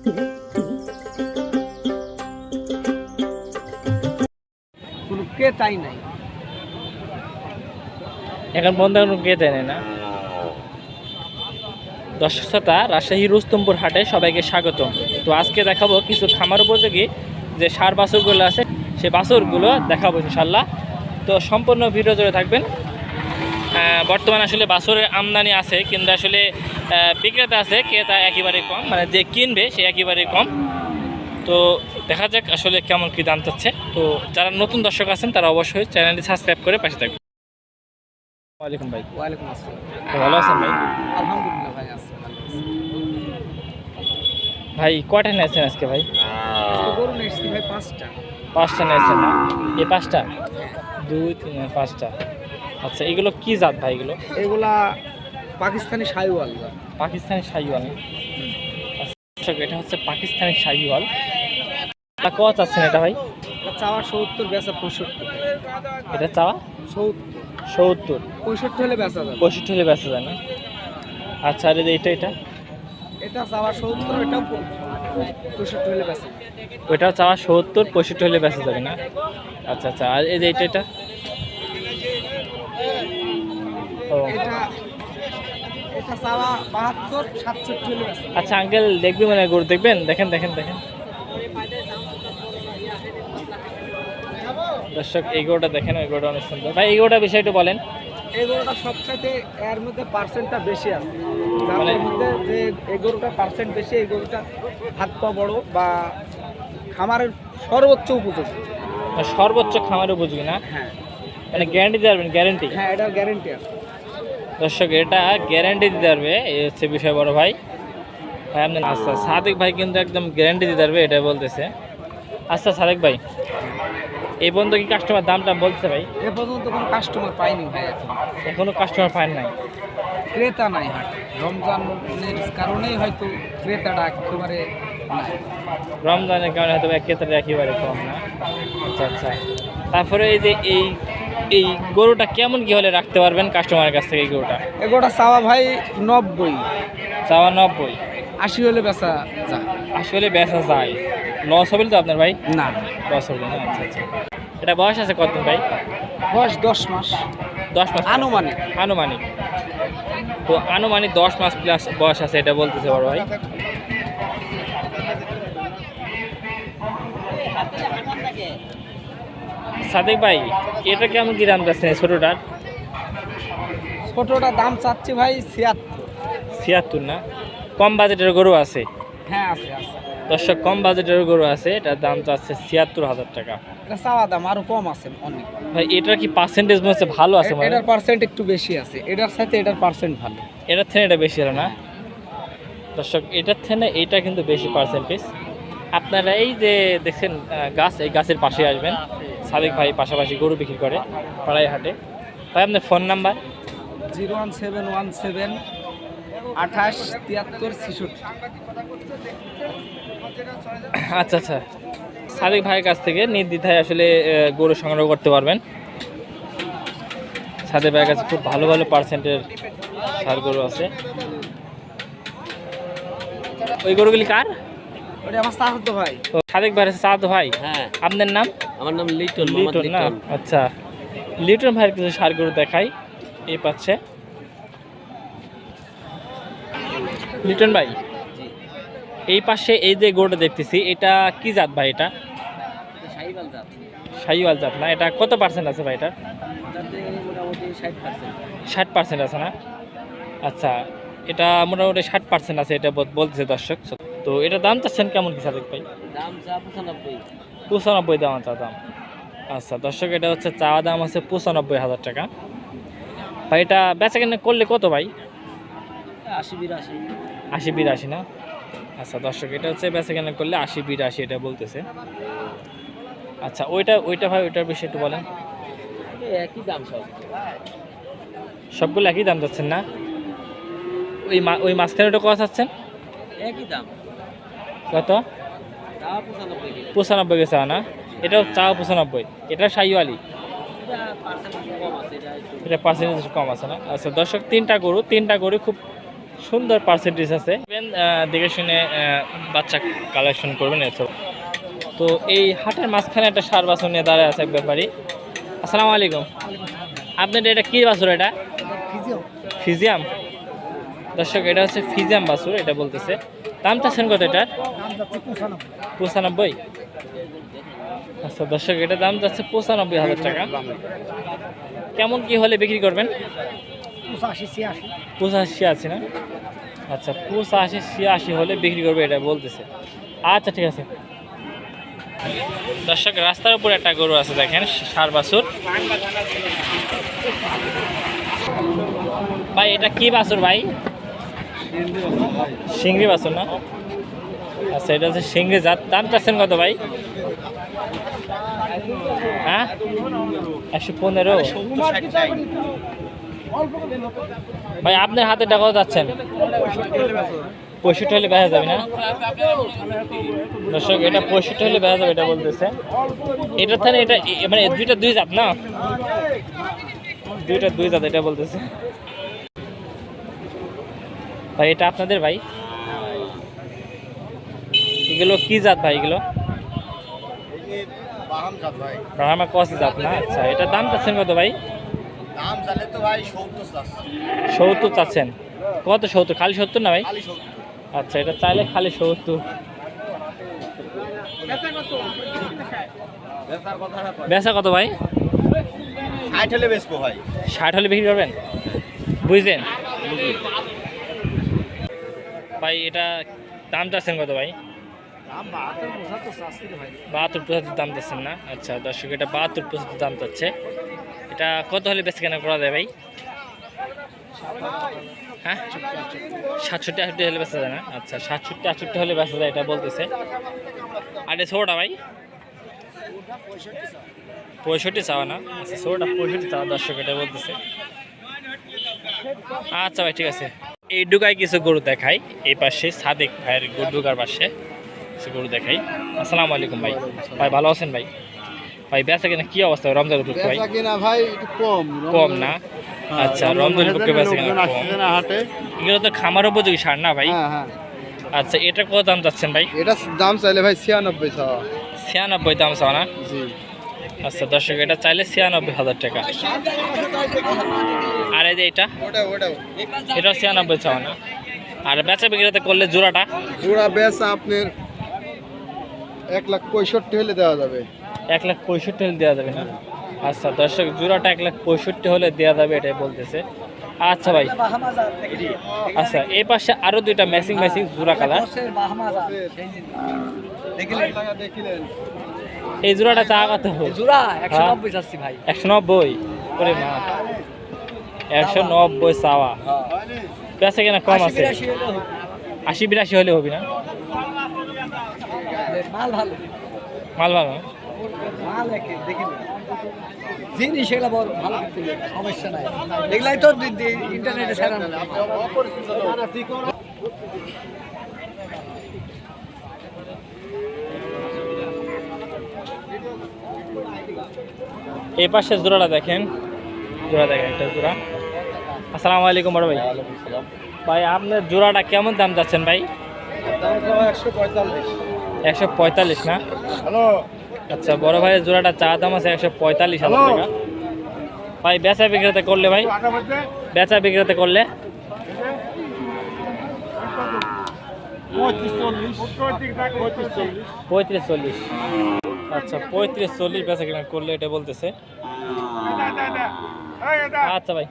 কোনো ক্রেতাই নাই এখন বন্ধ ক্রেতাই নেই না। দর্শক শ্রোতা, রাজশাহী রুস্তমপুর হাটে সবাইকে স্বাগতম। তো আজকে দেখাবো কিছু খামার উপযোগী যে ষাঁড় বাছুরগুলো আছে, সেই বাছুরগুলো দেখাবো ইনশাল্লাহ। তো সম্পূর্ণ ভিডিও জুড়ে থাকবেন। বর্তমানে আসলে বাছুরের আমদানি আছে, কিন্তু আসলে বিক্রেতা আছে, ক্রেতা একেবারে কম, মানে যে কিনবে সে একেবারে কম। তো দেখা যাক আসলে কেমন কী দাম চাচ্ছে। তো যারা নতুন দর্শক আছেন তারা অবশ্যই চ্যানেলটি সাবস্ক্রাইব করে পাশে থাকবেন। ওয়ালাইকুম ভাই। ওয়ালাইকুম আসসালাম। ভালো আছেন ভাই? আলহামদুলিল্লাহ ভাই আছে ভালো আছে। ভাই কয়টা নিয়েছেন আজকে ভাই? গরু নিয়েছি ভাই 5টা। 5টা নিয়েছেন না? এই 5টা? 2 3 5টা। আচ্ছা, এগুলো কি জাত ভাই? এগুলা পাকিস্তানি শাহিওয়াল। পাকিস্তানি শাহিওয়াল। আচ্ছা, এটা হচ্ছে পাকিস্তানি শাহিওয়াল। কত চাচ্ছেন এটা ভাই? চাওয়া 70, বেচা 65। এটা চাওয়া 70, 65 হলে বেচা যাবে। 65 হলে বেচা যায় না? আচ্ছা, আর এটা এটা চাওয়া 70, এটাও 65 হলে বেচা যাবে। ওইটাও চাওয়া 70, 65 হলে বেচা যাবে না? আচ্ছা আচ্ছা, আর এই যে এটা ও এটা চাওয়া 72, 67 হলে বেচা যাবে। আচ্ছা আঙ্কেল, দেখবি মানে গরু দেখবেন? দেখেন দর্শক, এই গরুটা দেখেন, ওই গরুটা অনেক সুন্দর। ভাই এই গরুটা বিষয় একটু বলেন। এই গরুটা সবচাইতে এর মধ্যে পার্সেন্টটা বেশি আছে, মানে যার মধ্যে যে এই গরুটা পার্সেন্ট বেশি, এই গরুটা হাত পা বড় বা খামারের সর্বোচ্চ উপযোগী। সর্বোচ্চ খামার উপযোগী না? হ্যাঁ মানে গ্যারান্টি দিতে পারবেন? গ্যারান্টি? হ্যাঁ, এটার গ্যারেন্টি আছে। দর্শক, এটা গ্যারান্টি দিতে পারবে, এই হচ্ছে বিষয় বড় ভাই। ভাই আপনি আচ্ছা, সাদেক ভাই কিন্তু একদম গ্যারান্টি দিতে পারবে, এটা বলতেছে। আচ্ছা সাদেক ভাই, এই পর্যন্ত কি কাস্টমার দাম বলছে ভাই? এ পর্যন্ত কোনো কাস্টমার পাইনি ভাই, এখনো কাস্টমার পান নাই? ক্রেতা নাই হাটে। রমজানের কারণেই হয়তো ক্রেতাটা একেবারে নাই। রমজানের কারণে হয়তো ক্রেতাটা একেবারে কম না? আচ্ছা আচ্ছা, তারপরে এই যে এই গরুটা কেমন কি হলে রাখতে পারবেন কাস্টমারের কাছ থেকে? এই গরুটা এগোটা চাওয়া ভাই 90, চাওয়া 90, 80 হলে বেচা যায়। আসলে বেচা যায়? লস হবে তো আপনার ভাই? না, লস হবে না? আচ্ছা আচ্ছা, এটা বয়স আছে কতদিন ভাই? বয়স 10 মাস 10 মাস আনুমানিক। তো আনুমানিক 10 মাস প্লাস বয়স আছে, এটা বলতেছে বড় ভাই। সাদেক ভাই, এটা কেমন কি দাম যাচ্ছে ছোটটার? ছোটটা দাম চাচ্ছি ভাই 76। 76 না? কম বাজেটের গরু আছে? হ্যাঁ আছে আছে। দর্শক, কম বাজেটের গরু আছে, এটার দাম চাচ্ছে 76,000 টাকা। এটা চাওয়া দাম আরো কম আছে অনেক ভাই এটার কি পার্সেন্টেজ মনে হচ্ছে ভালো আছে? মানে এটার পার্সেন্ট একটু বেশি আছে, এটার সাথে এটার পার্সেন্ট ভালো। এটার থেকে এটা বেশি হলো না? দর্শক, এটার থেকে এটা কিন্তু বেশি পার্সেন্টেজ। আপনারা এই যে দেখছেন গাছ, এই গাছের পাশে আসবেন। সাদেক ভাই পাশাপাশি গরু বিক্রি করে পাড়াই হাটে। ভাই আপনার ফোন নাম্বার? 01717 28 73 66। আচ্ছা আচ্ছা, সাদেক ভাইয়ের কাছ থেকে নির্দ্বিধায় আসলে গরু সংগ্রহ করতে পারবেন। সাদেক ভাইয়ের কাছে খুব ভালো ভালো পার্সেন্টের ষাঁড় গরু আছে। ওই গরুগুলি কার? ওটা আমার চাচাতো ভাই। ও, সাদেক ভাইয়ের চাচাতো ভাই? হ্যাঁ। আপনার নাম? আমার নাম লিটন। লিটন না? আচ্ছা, লিটন ভাইয়ের কিছু ষাঁড় গরু দেখাই। এই পাচ্ছে লিটন ভাই, এই পাশে এই যে গরুটা দেখতেছি, এটা কি জাত ভাই? এটা শাহিওয়াল জাত। শাহিওয়াল জাত না? এটা কত পার্সেন্ট আছে ভাই? এটা তাতে মোটামুটি 60%। 60% আছে না? আচ্ছা, এটা মোটামুটি 60% আছে, এটা বলতেছে দর্শক। তো এটা দাম চাচ্ছেন কেমন কি সাদেক ভাই? দাম চা 95। 95 দাম আছে দাম। আচ্ছা দর্শক, এটা হচ্ছে চাওয়া দাম আছে 95,000 টাকা। ভাই এটা বেচা কেনা করলে কত ভাই? 80-82। 80-82 না? আচ্ছা দর্শক, এটা হচ্ছে বেচা কেনা করলে 80-82 এটা বলতেছে। আচ্ছা, ওইটা ভাই, ওইটার বিষয়ে একটু বলেন। একই দাম সব, সবগুলো একই দাম যাচ্ছেন না? ওই মাঝখানে ওটা কত চাচ্ছেন? একই দাম। কত? চা 95। 95 গেছে না? এটাও চাওয়া 95, এটা শাহিওয়ালি। এটা পার্সেন্ট কম আছে, এটা পার্সেন্টেজ কম আছে না? আচ্ছা দর্শক, তিনটা গরু খুব সুন্দর পার্সেন্টেজ আছে। দেখে শুনে বাচ্চা কালেকশন করবেন এসব। তো এই হাটের মাঝখানে একটা ষাঁড় বাছুর নিয়ে দাঁড়ায় আছে এক ব্যাপারী। আসসালামু আলাইকুম। আপনাদের এটা কি বাছুর? এটা ফিজিয়াম। দর্শক এটা হচ্ছে ফিজিয়াম বাছুর, এটা বলতেছে। দাম চাচ্ছেন কত এটার? 95। আচ্ছা দর্শক, এটা দাম যাচ্ছে 95,000 টাকা। কেমন কি হলে বিক্রি করবেন? 85 না? আচ্ছা 85-86 হলে বিক্রি করবে এটা বলতেছে। আচ্ছা ঠিক আছে। দর্শক রাস্তার উপর একটা গরু আছে দেখেন, ষাঁড় বাছুর। ভাই এটা কি বাছুর ভাই? সিংড়ি বাছুর না? আচ্ছা এটা হচ্ছে সিংড়ি জাত। দাম চাচ্ছেন কত ভাই? হ্যাঁ 115। ভাই আপনার হাতে টাকা যাচ্ছেন? 65 হলে বেচা যাবে না? দর্শক এটা 65 হলে বেচা যাবে এটা বলতেছে। এটার থেকে এটা মানে দুইটা দুই জাত না? দুইটা দুই জাত এটা বলতেছে। ভাই এটা আপনাদের ভাই? এগুলো কি জাত ভাই? এগুলো ব্রাহ্মা কসি জাত না? আচ্ছা এটার দাম চাচ্ছেন কত ভাই? দাম চালে তো ভাই 70 চাচ্ছেন। কত 70? খালি 70 না ভাই? আচ্ছা এটা চাইলে খালি 70। বেচা কত ভাই? 60 হলে বেচবো ভাই। 60 হলে বিক্রি করবেন? বুঝলেন ভাই, এটা দাম চাচ্ছেন কত ভাই? 72-75 দাম চাচ্ছেন না? আচ্ছা দর্শক এটা 72-75 দাম চাচ্ছে। এটা কত হলে বেচা কেনা করা যায় ভাই? হ্যাঁ 67-68 হলে বেচা যায় না? আচ্ছা 67-68 হলে বেচা যায় এটা বলতেছে। আর এই ছোটা ভাই 65 চাওয়া না? আচ্ছা ছোটা 65 চাওয়া দর্শক এটা বলতেছে। আচ্ছা ভাই ঠিক আছে। এই ডুকায় কিছু গরু দেখাই, এই পাশে সাদেক ভাইয়ের ডুকার পাশে কিছু গরু দেখাই। আসসালামু আলাইকুম ভাই। ভাই ভালো আছেন ভাই? ভাই বেচা কিনা কি অবস্থা রমজান উপলক্ষে ভাই? ভাই একটু কম না? আচ্ছা রমজান উপলক্ষে বেচা কিনা কম। হাটে এগুলো তো খামার উপযোগী সার না ভাই? হ্যাঁ। আচ্ছা এটা কত দাম চাচ্ছেন ভাই? এটা দাম চাইলে ভাই 96 চাওয়া। 96 দাম চাওয়া না? জি। আচ্ছা দর্শক এটা চাইলে 96,000 টাকা। আর এই যে এটা এটা 96 চাওয়া না? আর বেচা বিক্রিতে করলে জোড়াটা? জোড়া বেচা আপনার 1,65,000 হলে দেওয়া যাবে। 1,65,000 হলে দেওয়া যাবে না? আচ্ছা দর্শক জোড়াটা 1,65,000 হলে দেওয়া যাবে এটাই বলতেছে। আচ্ছা ভাই। আচ্ছা এই পাশে আরো দুইটা ম্যাচিং জোড়া কালার। এই জোড়াটা চা কত? জোড়া 190 চাচ্ছি ভাই। 190? করে না 190 চাওয়া। বেচা কেনা কম আছে? 80-82 হলে হবে না? মাল ভালো। মাল ভালো? মাল দেখি জিনিস এগুলো ভালো কিনতে সমস্যা নাই। এগুলাই তো ইন্টারনেটে ছাড়ানো। এই পাশে জোড়াটা দেখেন, একটা জোড়া। আসসালামু আলাইকুম বড় ভাই। ভাই আপনার জোড়াটা কেমন দাম যাচ্ছেন ভাই? 145 না? হ্যালো। আচ্ছা বড় ভাইয়ের জোড়াটা চা দাম আছে 145,000 টাকা। ভাই বেচা বিক্রেতা করলে ভাই? বেচা বিক্রেতা করলে 35-40। আচ্ছা 35-40 বেচা কিনা করলে এটা বলতেছে। আচ্ছা ভাই।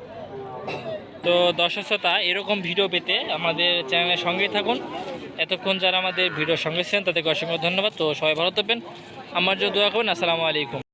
তো দর্শক শ্রোতা এরকম ভিডিও পেতে আমাদের চ্যানেলের সঙ্গেই থাকুন। এতক্ষণ যারা আমাদের ভিডিওর সঙ্গে ছিলেন তাদেরকে অসংখ্য ধন্যবাদ। তো সবাই ভালো থাকবেন, আমার জন্য দোয়া করবেন। আসসালামু আলাইকুম।